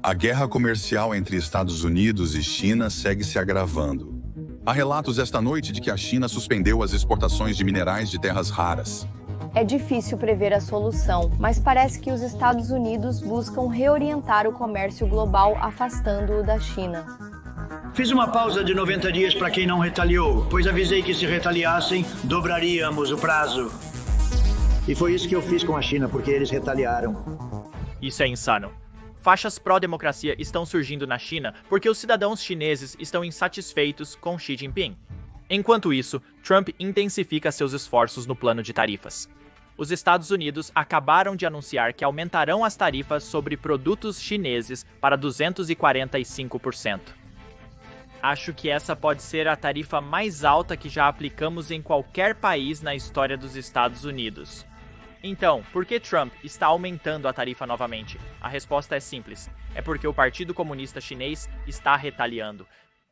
A guerra comercial entre Estados Unidos e China segue se agravando. Há relatos esta noite de que a China suspendeu as exportações de minerais de terras raras. É difícil prever a solução, mas parece que os Estados Unidos buscam reorientar o comércio global, afastando-o da China. Fiz uma pausa de 90 dias para quem não retaliou, pois avisei que se retaliassem, dobraríamos o prazo. E foi isso que eu fiz com a China, porque eles retaliaram. Isso é insano. Faixas pró-democracia estão surgindo na China porque os cidadãos chineses estão insatisfeitos com Xi Jinping. Enquanto isso, Trump intensifica seus esforços no plano de tarifas. Os Estados Unidos acabaram de anunciar que aumentarão as tarifas sobre produtos chineses para 245%. Acho que essa pode ser a tarifa mais alta que já aplicamos em qualquer país na história dos Estados Unidos. Então, por que Trump está aumentando a tarifa novamente? A resposta é simples. É porque o Partido Comunista Chinês está retaliando.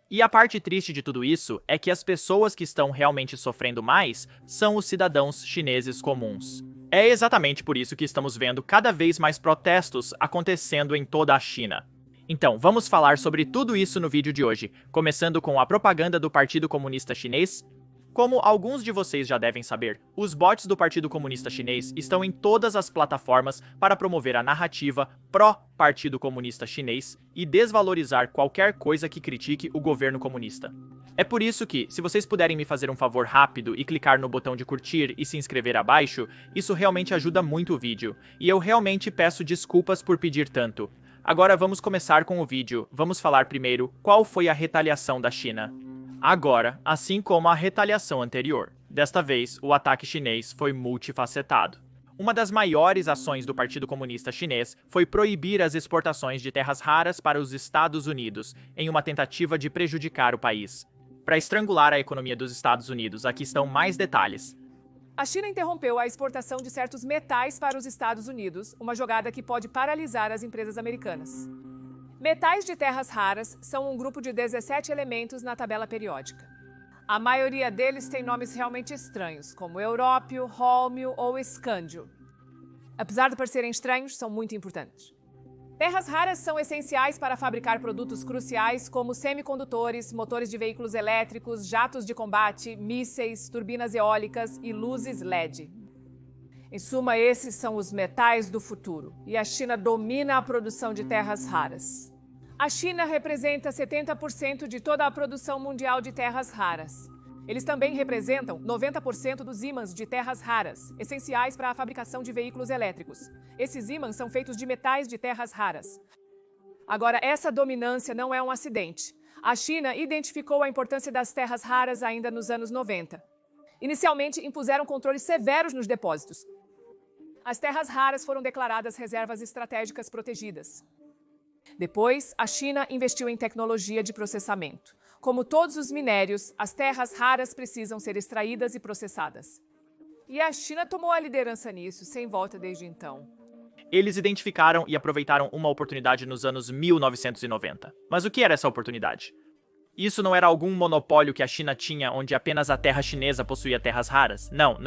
E a parte triste de tudo isso é que as pessoas que estão realmente sofrendo mais são os cidadãos chineses comuns. É exatamente por isso que estamos vendo cada vez mais protestos acontecendo em toda a China. Então, vamos falar sobre tudo isso no vídeo de hoje, começando com a propaganda do Partido Comunista Chinês. Como alguns de vocês já devem saber, os bots do Partido Comunista Chinês estão em todas as plataformas para promover a narrativa pró-Partido Comunista Chinês e desvalorizar qualquer coisa que critique o governo comunista. É por isso que, se vocês puderem me fazer um favor rápido e clicar no botão de curtir e se inscrever abaixo, isso realmente ajuda muito o vídeo, e eu realmente peço desculpas por pedir tanto. Agora vamos começar com o vídeo. Vamos falar primeiro qual foi a retaliação da China. Agora, assim como a retaliação anterior, desta vez o ataque chinês foi multifacetado. Uma das maiores ações do Partido Comunista Chinês foi proibir as exportações de terras raras para os Estados Unidos, em uma tentativa de prejudicar o país. Para estrangular a economia dos Estados Unidos, aqui estão mais detalhes. A China interrompeu a exportação de certos metais para os Estados Unidos, uma jogada que pode paralisar as empresas americanas. Metais de terras raras são um grupo de 17 elementos na tabela periódica. A maioria deles tem nomes realmente estranhos, como európio, rólmio ou escândio. Apesar de parecerem estranhos, são muito importantes. Terras raras são essenciais para fabricar produtos cruciais como semicondutores, motores de veículos elétricos, jatos de combate, mísseis, turbinas eólicas e luzes LED. Em suma, esses são os metais do futuro, e a China domina a produção de terras raras. A China representa 70% de toda a produção mundial de terras raras. Eles também representam 90% dos ímãs de terras raras, essenciais para a fabricação de veículos elétricos. Esses ímãs são feitos de metais de terras raras. Agora, essa dominância não é um acidente. A China identificou a importância das terras raras ainda nos anos 90. Inicialmente, impuseram controles severos nos depósitos. As terras raras foram declaradas reservas estratégicas protegidas. Depois, a China investiu em tecnologia de processamento. Como todos os minérios, as terras raras precisam ser extraídas e processadas. E a China tomou a liderança nisso, sem volta desde então. Eles identificaram e aproveitaram uma oportunidade nos anos 1990. Mas o que era essa oportunidade? Isso não era algum monopólio que a China tinha onde apenas a terra chinesa possuía terras raras? Não.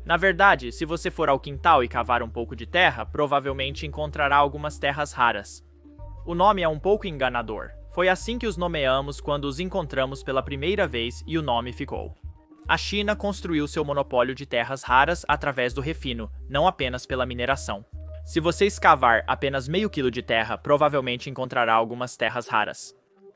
Na verdade, se você for ao quintal e cavar um pouco de terra, provavelmente encontrará algumas terras raras. O nome é um pouco enganador. Foi assim que os nomeamos quando os encontramos pela primeira vez e o nome ficou. A China construiu seu monopólio de terras raras através do refino, não apenas pela mineração. Se você escavar apenas meio quilo de terra, provavelmente encontrará algumas terras raras.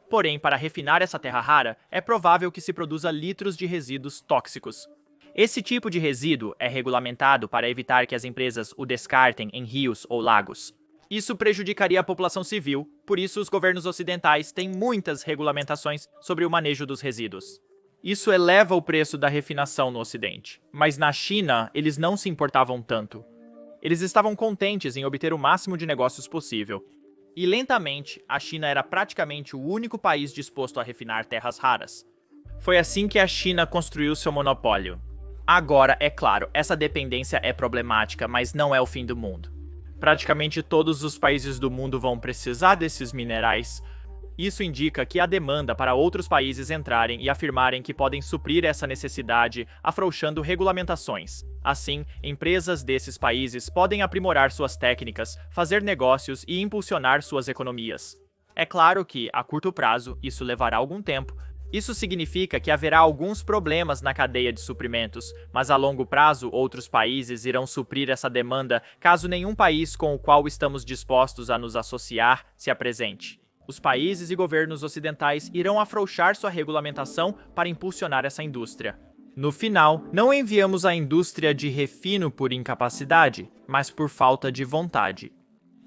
Porém, para refinar essa terra rara, é provável que se produza litros de resíduos tóxicos. Esse tipo de resíduo é regulamentado para evitar que as empresas o descartem em rios ou lagos. Isso prejudicaria a população civil, por isso os governos ocidentais têm muitas regulamentações sobre o manejo dos resíduos. Isso eleva o preço da refinação no Ocidente, mas na China eles não se importavam tanto. Eles estavam contentes em obter o máximo de negócios possível. E lentamente, a China era praticamente o único país disposto a refinar terras raras. Foi assim que a China construiu seu monopólio. Agora, é claro, essa dependência é problemática, mas não é o fim do mundo. Praticamente todos os países do mundo vão precisar desses minerais. Isso indica que há demanda para outros países entrarem e afirmarem que podem suprir essa necessidade, afrouxando regulamentações. Assim, empresas desses países podem aprimorar suas técnicas, fazer negócios e impulsionar suas economias. É claro que, a curto prazo, isso levará algum tempo. Isso significa que haverá alguns problemas na cadeia de suprimentos, mas a longo prazo outros países irão suprir essa demanda caso nenhum país com o qual estamos dispostos a nos associar se apresente. Os países e governos ocidentais irão afrouxar sua regulamentação para impulsionar essa indústria. No final, não enviamos a indústria de refino por incapacidade, mas por falta de vontade.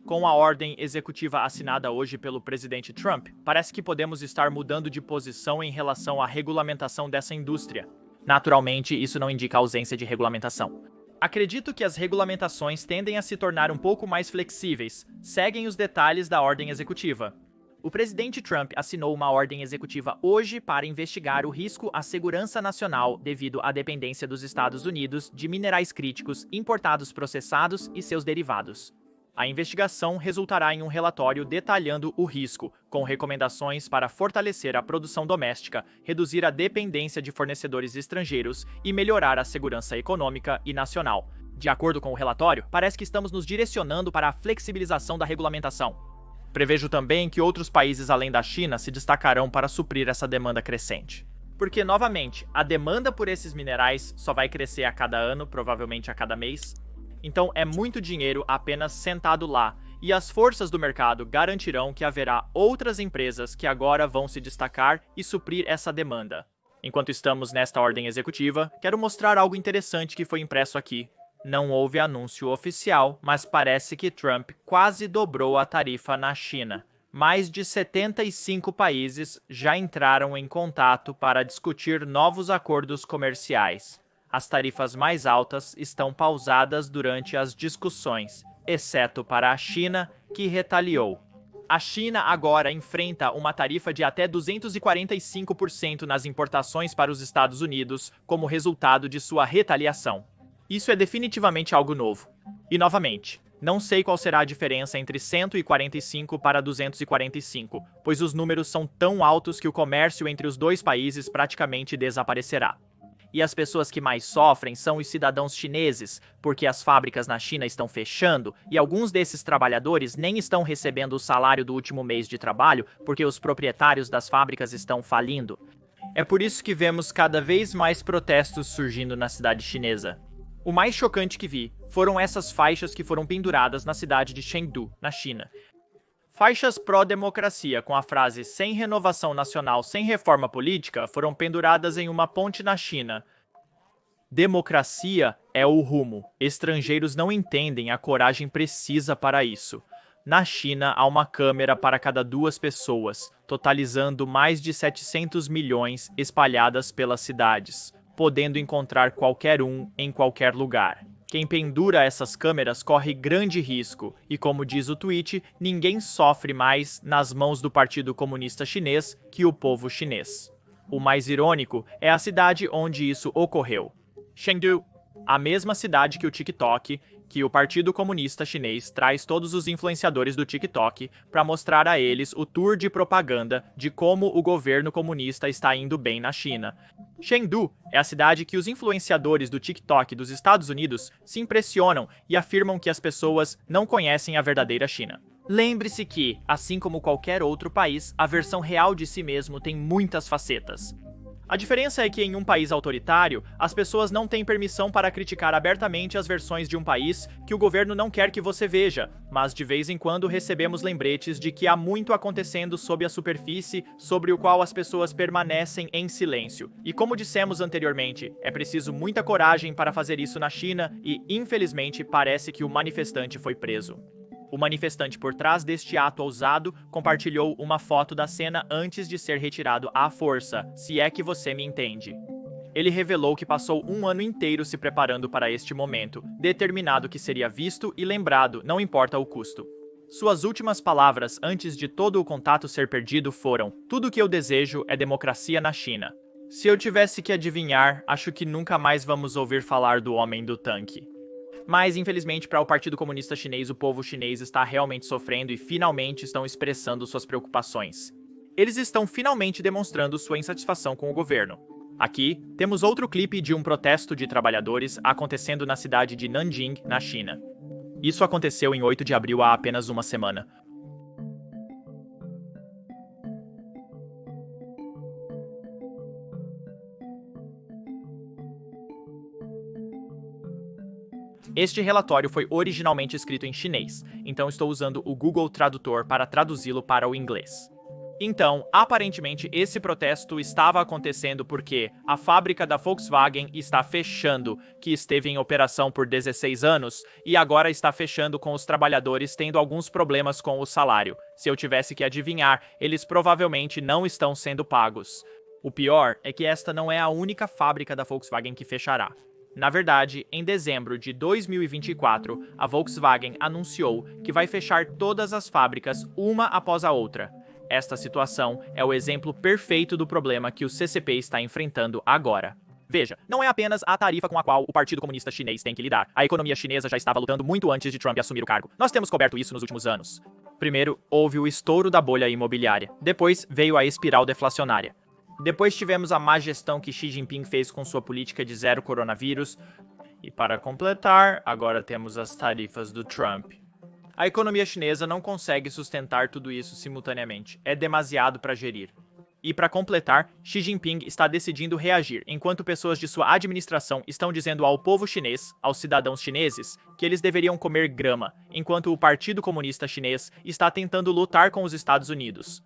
Com a ordem executiva assinada hoje pelo presidente Trump, parece que podemos estar mudando de posição em relação à regulamentação dessa indústria. Naturalmente, isso não indica ausência de regulamentação. Acredito que as regulamentações tendem a se tornar um pouco mais flexíveis, seguem os detalhes da ordem executiva. O presidente Trump assinou uma ordem executiva hoje para investigar o risco à segurança nacional devido à dependência dos Estados Unidos de minerais críticos importados processados e seus derivados. A investigação resultará em um relatório detalhando o risco, com recomendações para fortalecer a produção doméstica, reduzir a dependência de fornecedores estrangeiros e melhorar a segurança econômica e nacional. De acordo com o relatório, parece que estamos nos direcionando para a flexibilização da regulamentação. Prevejo também que outros países além da China se destacarão para suprir essa demanda crescente. Porque, novamente, a demanda por esses minerais só vai crescer a cada ano, provavelmente a cada mês. Então é muito dinheiro apenas sentado lá, e as forças do mercado garantirão que haverá outras empresas que agora vão se destacar e suprir essa demanda. Enquanto estamos nesta ordem executiva, quero mostrar algo interessante que foi impresso aqui. Não houve anúncio oficial, mas parece que Trump quase dobrou a tarifa na China. Mais de 75 países já entraram em contato para discutir novos acordos comerciais. As tarifas mais altas estão pausadas durante as discussões, exceto para a China, que retaliou. A China agora enfrenta uma tarifa de até 245% nas importações para os Estados Unidos como resultado de sua retaliação. Isso é definitivamente algo novo. E, novamente, não sei qual será a diferença entre 145 para 245, pois os números são tão altos que o comércio entre os dois países praticamente desaparecerá. E as pessoas que mais sofrem são os cidadãos chineses, porque as fábricas na China estão fechando e alguns desses trabalhadores nem estão recebendo o salário do último mês de trabalho porque os proprietários das fábricas estão falindo. É por isso que vemos cada vez mais protestos surgindo na cidade chinesa. O mais chocante que vi foram essas faixas que foram penduradas na cidade de Chengdu, na China. Faixas pró-democracia com a frase "sem renovação nacional, sem reforma política" foram penduradas em uma ponte na China. Democracia é o rumo. Estrangeiros não entendem a coragem precisa para isso. Na China, há uma câmera para cada 2 pessoas, totalizando mais de 700 milhões espalhadas pelas cidades, podendo encontrar qualquer um em qualquer lugar. Quem pendura essas câmeras corre grande risco e, como diz o tweet, ninguém sofre mais nas mãos do Partido Comunista Chinês que o povo chinês. O mais irônico é a cidade onde isso ocorreu. Chengdu, a mesma cidade que o TikTok, que o Partido Comunista Chinês traz todos os influenciadores do TikTok para mostrar a eles o tour de propaganda de como o governo comunista está indo bem na China. Chengdu é a cidade que os influenciadores do TikTok dos Estados Unidos se impressionam e afirmam que as pessoas não conhecem a verdadeira China. Lembre-se que, assim como qualquer outro país, a versão real de si mesmo tem muitas facetas. A diferença é que em um país autoritário, as pessoas não têm permissão para criticar abertamente as versões de um país que o governo não quer que você veja, mas de vez em quando recebemos lembretes de que há muito acontecendo sob a superfície sobre o qual as pessoas permanecem em silêncio. E como dissemos anteriormente, é preciso muita coragem para fazer isso na China e, infelizmente, parece que o manifestante foi preso. O manifestante por trás deste ato ousado compartilhou uma foto da cena antes de ser retirado à força, se é que você me entende. Ele revelou que passou um ano inteiro se preparando para este momento, determinado que seria visto e lembrado, não importa o custo. Suas últimas palavras antes de todo o contato ser perdido foram: "Tudo o que eu desejo é democracia na China." Se eu tivesse que adivinhar, acho que nunca mais vamos ouvir falar do homem do tanque. Mas, infelizmente, para o Partido Comunista Chinês, o povo chinês está realmente sofrendo e finalmente estão expressando suas preocupações. Eles estão finalmente demonstrando sua insatisfação com o governo. Aqui, temos outro clipe de um protesto de trabalhadores acontecendo na cidade de Nanjing, na China. Isso aconteceu em 8 de abril há apenas uma semana. Este relatório foi originalmente escrito em chinês, então estou usando o Google Tradutor para traduzi-lo para o inglês. Então, aparentemente, esse protesto estava acontecendo porque a fábrica da Volkswagen está fechando, que esteve em operação por 16 anos, e agora está fechando com os trabalhadores tendo alguns problemas com o salário. Se eu tivesse que adivinhar, eles provavelmente não estão sendo pagos. O pior é que esta não é a única fábrica da Volkswagen que fechará. Na verdade, em dezembro de 2024, a Volkswagen anunciou que vai fechar todas as fábricas uma após a outra. Esta situação é o exemplo perfeito do problema que o CCP está enfrentando agora. Veja, não é apenas a tarifa com a qual o Partido Comunista Chinês tem que lidar. A economia chinesa já estava lutando muito antes de Trump assumir o cargo. Nós temos coberto isso nos últimos anos. Primeiro, houve o estouro da bolha imobiliária. Depois, veio a espiral deflacionária. Depois tivemos a má gestão que Xi Jinping fez com sua política de zero coronavírus. E para completar, agora temos as tarifas do Trump. A economia chinesa não consegue sustentar tudo isso simultaneamente. É demasiado para gerir. E para completar, Xi Jinping está decidindo reagir, enquanto pessoas de sua administração estão dizendo ao povo chinês, aos cidadãos chineses, que eles deveriam comer grama, enquanto o Partido Comunista Chinês está tentando lutar com os Estados Unidos.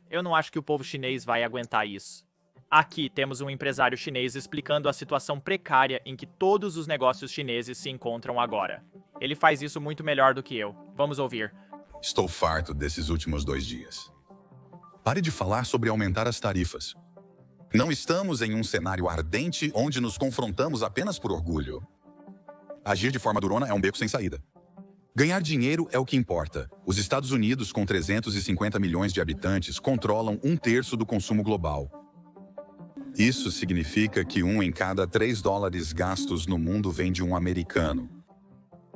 Eu não acho que o povo chinês vai aguentar isso. Aqui temos um empresário chinês explicando a situação precária em que todos os negócios chineses se encontram agora. Ele faz isso muito melhor do que eu. Vamos ouvir. Estou farto desses últimos 2 dias. Pare de falar sobre aumentar as tarifas. Não estamos em um cenário ardente onde nos confrontamos apenas por orgulho. Agir de forma durona é um beco sem saída. Ganhar dinheiro é o que importa. Os Estados Unidos, com 350 milhões de habitantes, controlam 1/3 do consumo global. Isso significa que 1 em cada 3 dólares gastos no mundo vem de um americano.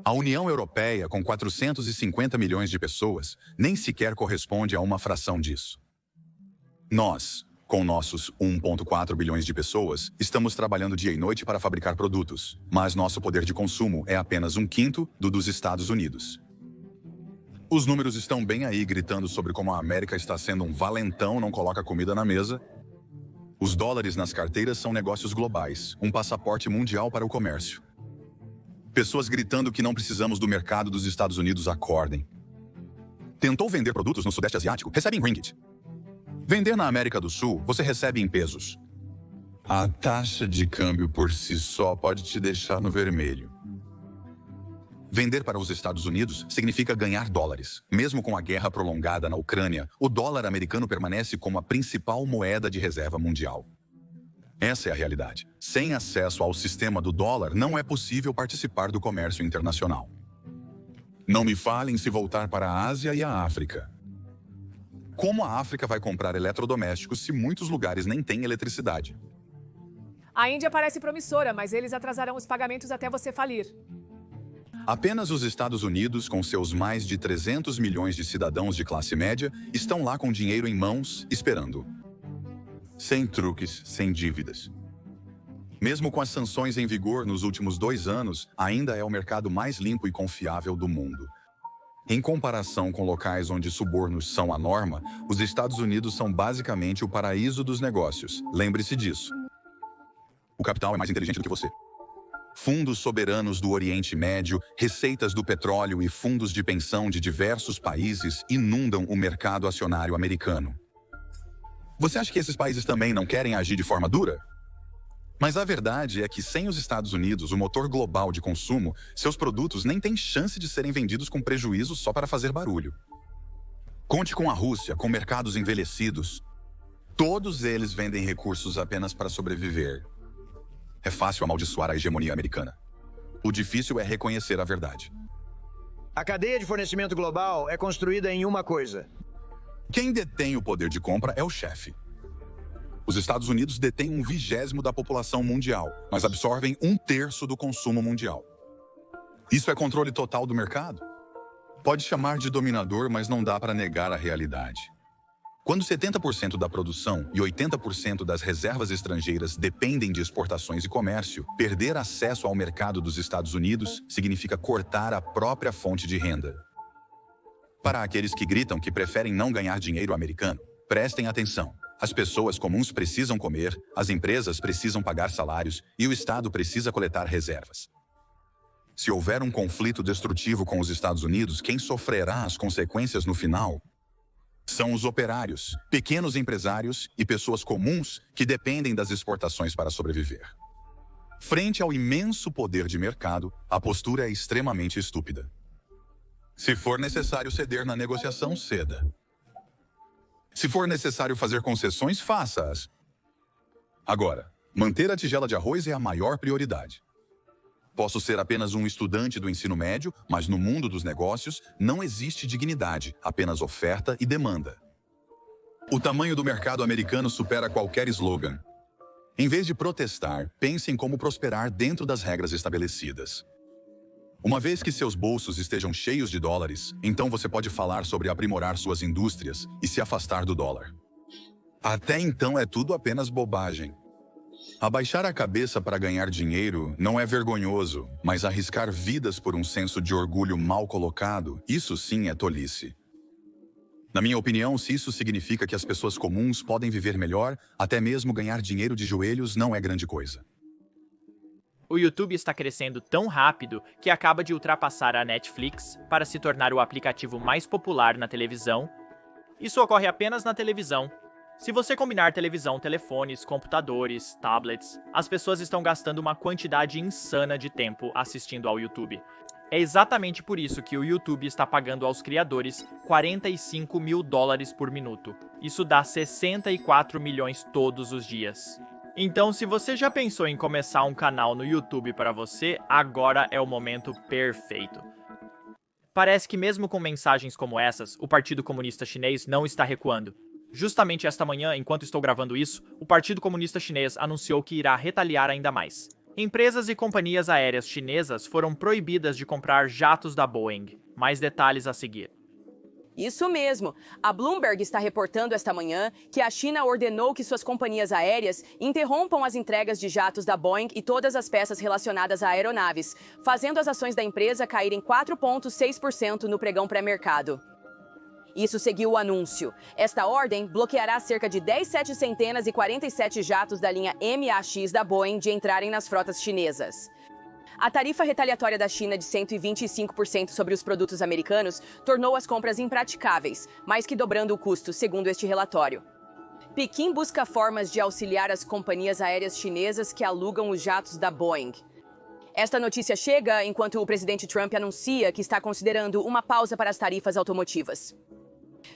A União Europeia, com 450 milhões de pessoas, nem sequer corresponde a uma fração disso. Nós, com nossos 1,4 bilhões de pessoas, estamos trabalhando dia e noite para fabricar produtos, mas nosso poder de consumo é apenas 1/5 do dos Estados Unidos. Os números estão bem aí gritando sobre como a América está sendo um valentão, não coloca comida na mesa. Os dólares nas carteiras são negócios globais, um passaporte mundial para o comércio. Pessoas gritando que não precisamos do mercado dos Estados Unidos, acordem. Tentou vender produtos no Sudeste Asiático? Recebe em ringgit. Vender na América do Sul, você recebe em pesos. A taxa de câmbio por si só pode te deixar no vermelho. Vender para os Estados Unidos significa ganhar dólares. Mesmo com a guerra prolongada na Ucrânia, o dólar americano permanece como a principal moeda de reserva mundial. Essa é a realidade. Sem acesso ao sistema do dólar, não é possível participar do comércio internacional. Não me falem se voltar para a Ásia e a África. Como a África vai comprar eletrodomésticos se muitos lugares nem têm eletricidade? A Índia parece promissora, mas eles atrasarão os pagamentos até você falir. Apenas os Estados Unidos, com seus mais de 300 milhões de cidadãos de classe média, estão lá com dinheiro em mãos, esperando. Sem truques, sem dívidas. Mesmo com as sanções em vigor nos últimos 2 anos, ainda é o mercado mais limpo e confiável do mundo. Em comparação com locais onde subornos são a norma, os Estados Unidos são basicamente o paraíso dos negócios. Lembre-se disso. O capital é mais inteligente do que você. Fundos soberanos do Oriente Médio, receitas do petróleo e fundos de pensão de diversos países inundam o mercado acionário americano. Você acha que esses países também não querem agir de forma dura? Mas a verdade é que sem os Estados Unidos, o motor global de consumo, seus produtos nem têm chance de serem vendidos com prejuízo só para fazer barulho. Conte com a Rússia, com mercados envelhecidos. Todos eles vendem recursos apenas para sobreviver. É fácil amaldiçoar a hegemonia americana. O difícil é reconhecer a verdade. A cadeia de fornecimento global é construída em uma coisa. Quem detém o poder de compra é o chefe. Os Estados Unidos detêm 1/20 da população mundial, mas absorvem 1/3 do consumo mundial. Isso é controle total do mercado? Pode chamar de dominador, mas não dá para negar a realidade. Quando 70% da produção e 80% das reservas estrangeiras dependem de exportações e comércio, perder acesso ao mercado dos Estados Unidos significa cortar a própria fonte de renda. Para aqueles que gritam que preferem não ganhar dinheiro americano, prestem atenção. As pessoas comuns precisam comer, as empresas precisam pagar salários e o Estado precisa coletar reservas. Se houver um conflito destrutivo com os Estados Unidos, quem sofrerá as consequências no final são os operários, pequenos empresários e pessoas comuns que dependem das exportações para sobreviver. Frente ao imenso poder de mercado, a postura é extremamente estúpida. Se for necessário ceder na negociação, ceda. Se for necessário fazer concessões, faça-as. Agora, manter a tigela de arroz é a maior prioridade. Posso ser apenas um estudante do ensino médio, mas no mundo dos negócios não existe dignidade, apenas oferta e demanda. O tamanho do mercado americano supera qualquer slogan. Em vez de protestar, pense em como prosperar dentro das regras estabelecidas. Uma vez que seus bolsos estejam cheios de dólares, então você pode falar sobre aprimorar suas indústrias e se afastar do dólar. Até então é tudo apenas bobagem. Abaixar a cabeça para ganhar dinheiro não é vergonhoso, mas arriscar vidas por um senso de orgulho mal colocado, isso sim é tolice. Na minha opinião, se isso significa que as pessoas comuns podem viver melhor, até mesmo ganhar dinheiro de joelhos não é grande coisa. O YouTube está crescendo tão rápido que acaba de ultrapassar a Netflix para se tornar o aplicativo mais popular na televisão. Isso ocorre apenas na televisão. Se você combinar televisão, telefones, computadores, tablets, as pessoas estão gastando uma quantidade insana de tempo assistindo ao YouTube. É exatamente por isso que o YouTube está pagando aos criadores $45 mil por minuto. Isso dá 64 milhões todos os dias. Então, se você já pensou em começar um canal no YouTube para você, agora é o momento perfeito. Parece que mesmo com mensagens como essas, o Partido Comunista Chinês não está recuando. Justamente esta manhã, enquanto estou gravando isso, o Partido Comunista Chinês anunciou que irá retaliar ainda mais. Empresas e companhias aéreas chinesas foram proibidas de comprar jatos da Boeing. Mais detalhes a seguir. Isso mesmo. A Bloomberg está reportando esta manhã que a China ordenou que suas companhias aéreas interrompam as entregas de jatos da Boeing e todas as peças relacionadas a aeronaves, fazendo as ações da empresa caírem 4,6% no pregão pré-mercado. Isso seguiu o anúncio. Esta ordem bloqueará cerca de 10 747 e 47 jatos da linha MAX da Boeing de entrarem nas frotas chinesas. A tarifa retaliatória da China de 125% sobre os produtos americanos tornou as compras impraticáveis, mais que dobrando o custo, segundo este relatório. Pequim busca formas de auxiliar as companhias aéreas chinesas que alugam os jatos da Boeing. Esta notícia chega enquanto o presidente Trump anuncia que está considerando uma pausa para as tarifas automotivas.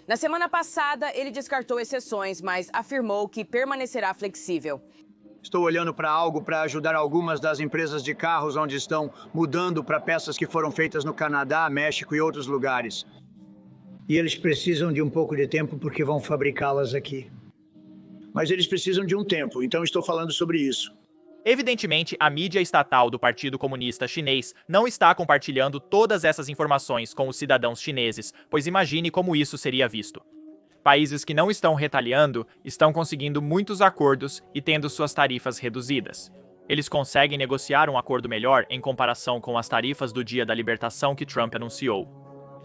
Na semana passada, ele descartou exceções, mas afirmou que permanecerá flexível. Estou olhando para algo para ajudar algumas das empresas de carros onde estão mudando para peças que foram feitas no Canadá, México e outros lugares. E eles precisam de um pouco de tempo porque vão fabricá-las aqui. Mas eles precisam de um tempo, então estou falando sobre isso. Evidentemente, a mídia estatal do Partido Comunista Chinês não está compartilhando todas essas informações com os cidadãos chineses, pois imagine como isso seria visto. Países que não estão retaliando estão conseguindo muitos acordos e tendo suas tarifas reduzidas. Eles conseguem negociar um acordo melhor em comparação com as tarifas do Dia da Libertação que Trump anunciou.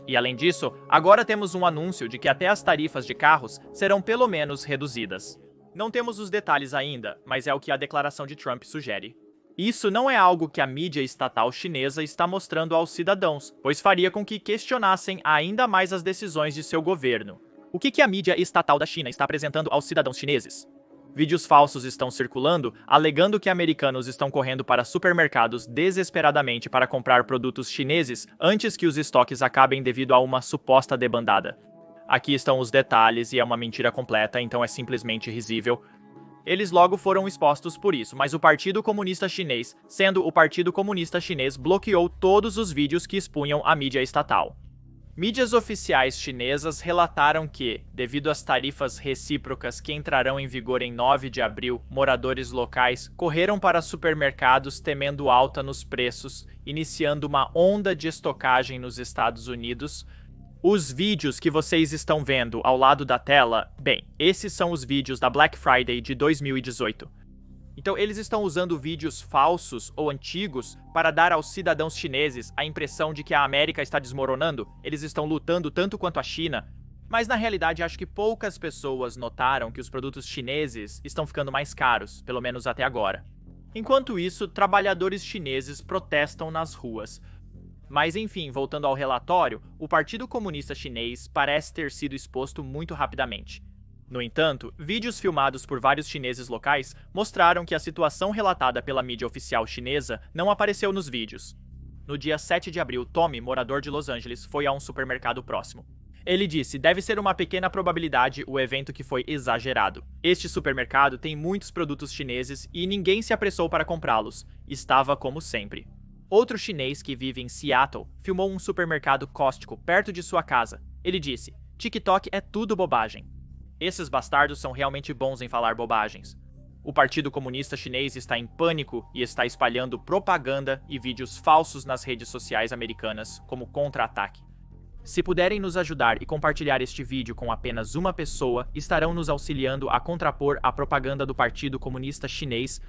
E além disso, agora temos um anúncio de que até as tarifas de carros serão pelo menos reduzidas. Não temos os detalhes ainda, mas é o que a declaração de Trump sugere. Isso não é algo que a mídia estatal chinesa está mostrando aos cidadãos, pois faria com que questionassem ainda mais as decisões de seu governo. O que a mídia estatal da China está apresentando aos cidadãos chineses? Vídeos falsos estão circulando, alegando que americanos estão correndo para supermercados desesperadamente para comprar produtos chineses antes que os estoques acabem devido a uma suposta debandada. Aqui estão os detalhes e é uma mentira completa, então é simplesmente risível. Eles logo foram expostos por isso, mas o Partido Comunista Chinês, sendo o Partido Comunista Chinês, bloqueou todos os vídeos que expunham a mídia estatal. Mídias oficiais chinesas relataram que, devido às tarifas recíprocas que entrarão em vigor em 9 de abril, moradores locais correram para supermercados temendo alta nos preços, iniciando uma onda de estocagem nos Estados Unidos. Os vídeos que vocês estão vendo ao lado da tela, bem, esses são os vídeos da Black Friday de 2018. Então, eles estão usando vídeos falsos ou antigos para dar aos cidadãos chineses a impressão de que a América está desmoronando, eles estão lutando tanto quanto a China. Mas, na realidade, acho que poucas pessoas notaram que os produtos chineses estão ficando mais caros, pelo menos até agora. Enquanto isso, trabalhadores chineses protestam nas ruas. Mas, enfim, voltando ao relatório, o Partido Comunista Chinês parece ter sido exposto muito rapidamente. No entanto, vídeos filmados por vários chineses locais mostraram que a situação relatada pela mídia oficial chinesa não apareceu nos vídeos. No dia 7 de abril, Tommy, morador de Los Angeles, foi a um supermercado próximo. Ele disse: deve ser uma pequena probabilidade o evento que foi exagerado. Este supermercado tem muitos produtos chineses e ninguém se apressou para comprá-los. Estava como sempre. Outro chinês que vive em Seattle filmou um supermercado Costco perto de sua casa. Ele disse: TikTok é tudo bobagem. Esses bastardos são realmente bons em falar bobagens. O Partido Comunista Chinês está em pânico e está espalhando propaganda e vídeos falsos nas redes sociais americanas como contra-ataque. Se puderem nos ajudar e compartilhar este vídeo com apenas uma pessoa, estarão nos auxiliando a contrapor a propaganda do Partido Comunista Chinês